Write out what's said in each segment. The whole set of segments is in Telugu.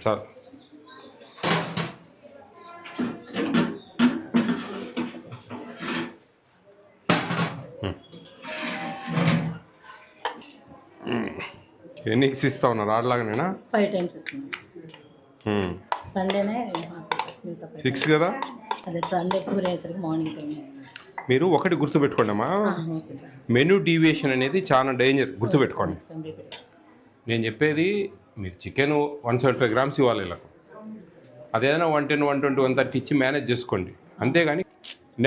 చాలు. ఎన్ని ఇస్తా ఉన్నారు ఆడలాగానేనా? 5 times ఇస్తున్నాను. సండేనే 6 కదా? అదే సండే పూర్ అయ్యేసరికి మార్నింగ్ టైం. మీరు ఒకటి గుర్తుపెట్టుకోండమ్మా, మెనూ డీవియేషన్ అనేది చాలా డేంజర్. గుర్తుపెట్టుకోండి. నేను చెప్పేది మీరు చికెన్ 175 grams ఇవ్వాలి ఇలా, అదేదైనా 110, 120, 130 ఇచ్చి మేనేజ్ చేసుకోండి. అంతేగాని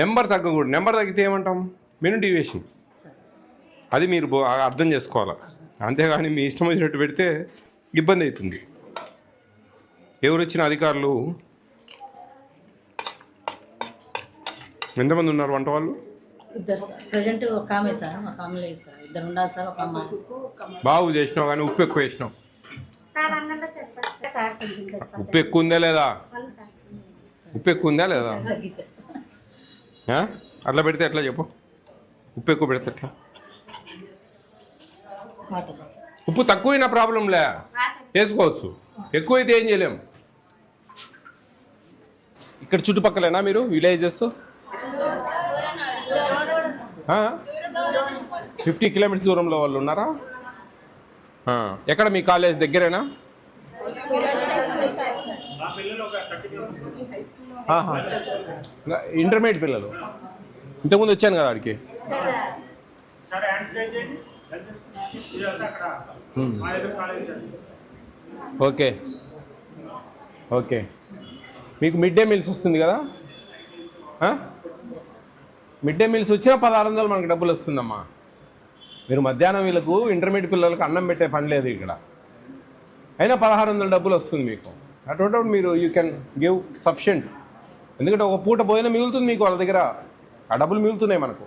నెంబర్ తగ్గకూడదు. నెంబర్ తగ్గితే ఏమంటాం? Menu deviation. అది మీరు అర్థం చేసుకోవాలి. అంతేగాని మీ ఇష్టం వచ్చినట్టు పెడితే ఇబ్బంది అవుతుంది. ఎవరు వచ్చిన అధికారులు ఎంతమంది ఉన్నారు వంట వాళ్ళు? ఇద్దరు సార్. ప్రజెంట్ ఒక ఆమె సార్, ఒక ఆమె లేదు సార్. ఇద్దరు ఉండాలి సార్. ఒక అమ్మాయి. బాగు చేసినావు కానీ ఉప్పు ఎక్కువ వేసినావు. ఉప్పు ఎక్కువ ఉందా లేదా? ఉప్పు ఎక్కువ ఉందా లేదా? అట్లా పెడితే ఎట్లా చెప్పు? ఉప్పు ఎక్కువ పెడితే ఎట్లా? ఉప్పు తక్కువైనా ప్రాబ్లంలే, వేసుకోవచ్చు. ఎక్కువైతే ఏం చేయలేం. ఇక్కడ చుట్టుపక్కలేనా మీరు విలేజెస్? 50 kilometers దూరంలో వాళ్ళు ఉన్నారా? ఎక్కడ మీ కాలేజ్ దగ్గరేనా? ఇంటర్మీడియట్ పిల్లలు. ఇంతకుముందు వచ్చాను కదా ఆడికి. Okay okay. మీకు మిడ్ డే మీల్స్ వస్తుంది కదా? మిడ్ డే మీల్స్ వచ్చినా 1600 మనకు డబ్బులు వస్తుందమ్మా. మీరు మధ్యాహ్నం వీళ్ళకు ఇంటర్మీడియట్ పిల్లలకు అన్నం పెట్టే పని లేదు ఇక్కడ, అయినా 1600 డబ్బులు వస్తుంది మీకు. అటువంటిప్పుడు మీరు యూ కెన్ గివ్ సఫిషియంట్. ఎందుకంటే ఒక పూట భోజనం మిగులుతుంది మీకు వాళ్ళ దగ్గర, ఆ డబ్బులు మిగులుతున్నాయి మనకు.